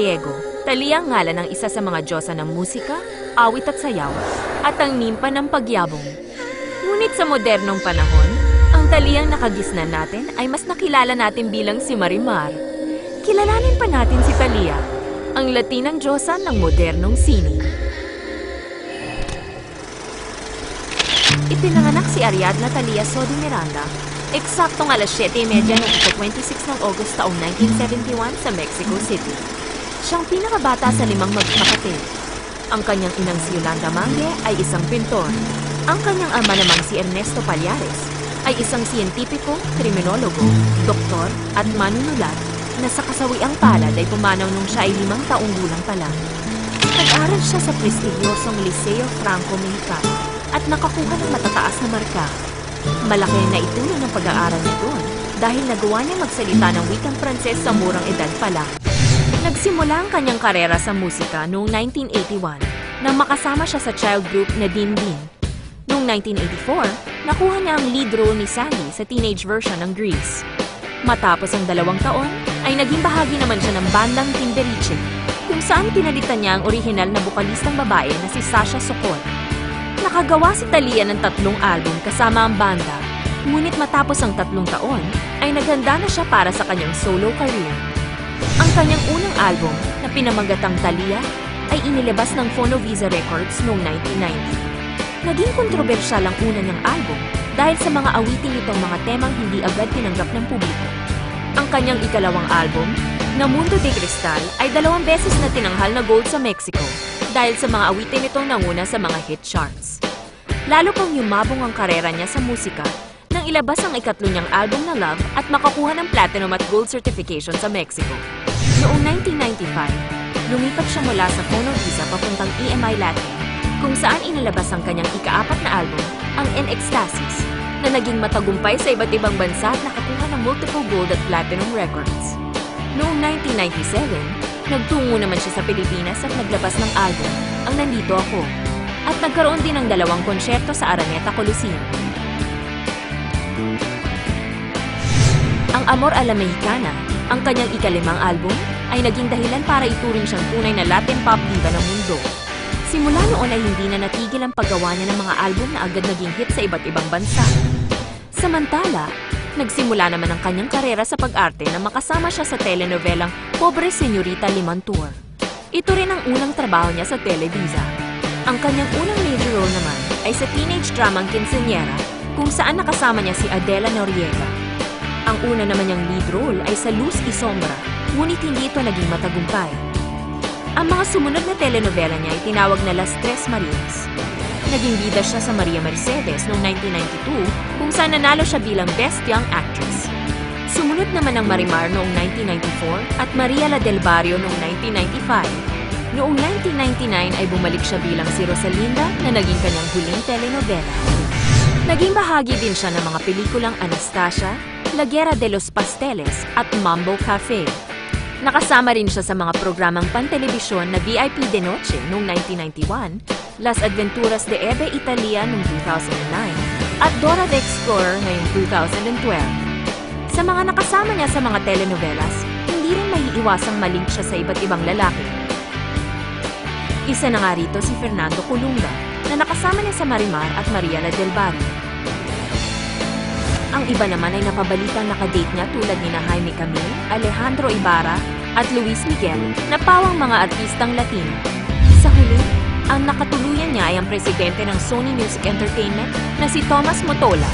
Griego, Thalia ang ngalan ng isa sa mga diyosa ng musika, awit at sayaw, at ang nimpa ng pagyabong. Ngunit sa modernong panahon, ang Thaliang nakagisnan natin ay mas nakilala natin bilang si Marimar. Kilalanin pa natin si Thalia, ang Latinang diyosa ng modernong sining. Ipinanganak si Ariadna Thalia Sodi Miranda, eksaktong alas 7:30 noong 26 ng August taong 1971 sa Mexico City. Siyang pinakabata sa 5 magkakapatid. Ang kanyang inang si Yolanda Mangue ay isang pintor. Ang kanyang ama namang si Ernesto Pallares ay isang siyentipiko, kriminologo, doktor at manunulat na sa kasawiang palad ay pumanaw nung siya ay 5 taong gulang pa lang. Nag-aral siya sa prestigyosong Liceo Franco Mexicano at nakakuha ng matataas na marka. Malaki na itulong ng pag-aaral niya doon dahil nagawa niya magsalita ng wikang Pranses sa murang edad pa lang. Nagsimula ang kanyang karera sa musika noong 1981 nang makasama siya sa child group na Din Din. Noong 1984, nakuha niya ang lead role ni Sandy sa teenage version ng Grease. Matapos ang 2 taon, ay naging bahagi naman siya ng bandang Timbiriche, kung saan pinalitan niya ang orihinal na bokalistang babae na si Sasha Sokol. Nakagawa si Thalia ng 3 album kasama ang banda, ngunit matapos ang 3 taon, ay naghanda na siya para sa kanyang solo career. Ang kanyang unang album na pinamagatang Thalia ay inilabas ng Fonovisa Records noong 1990. Naging kontrobersyal ang una niyang album dahil sa mga awitin nitong mga temang hindi agad tinanggap ng publiko. Ang kanyang ikalawang album, na Mundo de Cristal, ay 2 beses na tinanghal na gold sa Mexico dahil sa mga awitin nitong nanguna sa mga hit charts. Lalo pang yumabong ang karera niya sa musika nang ilabas ang ikatlo niyang album na Love at makakuha ng platinum at gold certification sa Mexico. Noong 1995, lumipat siya mula sa Fonovisa papuntang EMI Latin, kung saan inilabas ang kanyang ika-4 na album, ang In Ecstasis, na naging matagumpay sa iba't ibang bansa at nakakuha ng multiple gold at platinum records. Noong 1997, nagtungo naman siya sa Pilipinas at naglabas ng album, Ang Nandito Ako, at nagkaroon din ng 2 konsyerto sa Araneta Coliseum. Ang Amor a la Mexicana, ang kanyang ika-5 album, ay naging dahilan para ituring siyang tunay na Latin pop diva ng mundo. Simula noon ay hindi na natigil ang paggawa niya ng mga album na agad naging hit sa iba't ibang bansa. Samantala, nagsimula naman ang kanyang karera sa pag-arte na makasama siya sa telenovelang Pobre Señorita Limantour. Ito rin ang unang trabaho niya sa Televisa. Ang kanyang unang major role naman ay sa teenage dramang Quinceañera, kung saan nakasama niya si Adela Noriega. Ang una naman niyang lead role ay sa Luz y Sombra, ngunit hindi ito naging matagumpay. Ang mga sumunod na telenovela niya ay tinawag na Las Tres Marias. Naging bida siya sa Maria Mercedes noong 1992, kung saan nanalo siya bilang Best Young Actress. Sumunod naman ang Marimar noong 1994 at Maria la del Barrio noong 1995. Noong 1999 ay bumalik siya bilang si Rosalinda na naging kanyang huling telenovela. Naging bahagi din siya ng mga pelikulang Anastasia, La Guerra de los Pasteles at Mambo Cafe. Nakasama rin siya sa mga programang pantelebisyon na VIP de Noche noong 1991, Las Adventuras de Eve Italia noong 2009, at Dora the Explorer ngayong 2012. Sa mga nakasama niya sa mga telenovelas, hindi rin maiiwasang malink siya sa iba't ibang lalaki. Isa na nga rito si Fernando Colunga, na nakasama niya sa Marimar at Maria la del Barrio. Ang iba naman ay napabalitang nakadate niya tulad ni Jaime Camil, Alejandro Ibarra at Luis Miguel na pawang mga artistang Latino. Sa huli, ang nakatuluyan niya ay ang presidente ng Sony Music Entertainment na si Thomas Motola.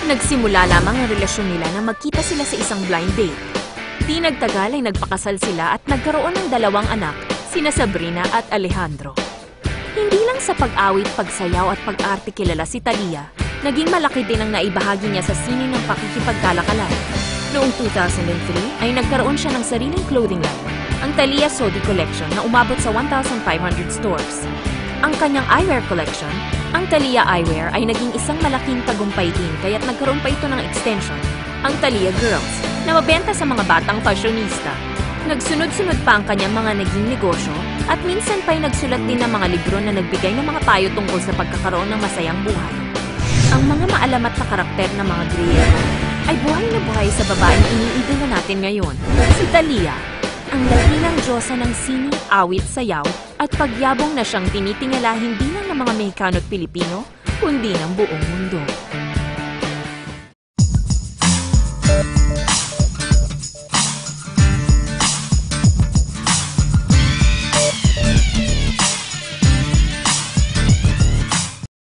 Nagsimula lamang ang relasyon nila nang magkita sila sa isang blind date. Di nagtagal ay nagpakasal sila at nagkaroon ng 2 anak, sina Sabrina at Alejandro. Hindi lang sa pag-awit, pagsayaw at pag-arte kilala si Thalia, naging malaki din ang naibahagi niya sa sining ng pakikipagtalakalan. Noong 2003 ay nagkaroon siya ng sariling clothing line, ang Thalia Sodi Collection na umabot sa 1,500 stores. Ang kanyang eyewear collection, ang Thalia Eyewear ay naging isang malaking tagumpay din kaya't nagkaroon pa ito ng extension, ang Thalia Girls, na mabenta sa mga batang fashionista. Nagsunod-sunod pa ang kanyang mga naging negosyo at minsan pa'y nagsulat din ng mga libro na nagbigay ng mga payo tungkol sa pagkakaroon ng masayang buhay. Ang mga maalamat na karakter ng mga Griego ay buhay na buhay sa babaeng iniidolo natin ngayon, si Thalia. Ang lahinang diyosa ng sining, awit, sayaw, at pagyabong na siyang tinitingala hindi lang ng mga Mexicano at Pilipino, kundi ng buong mundo.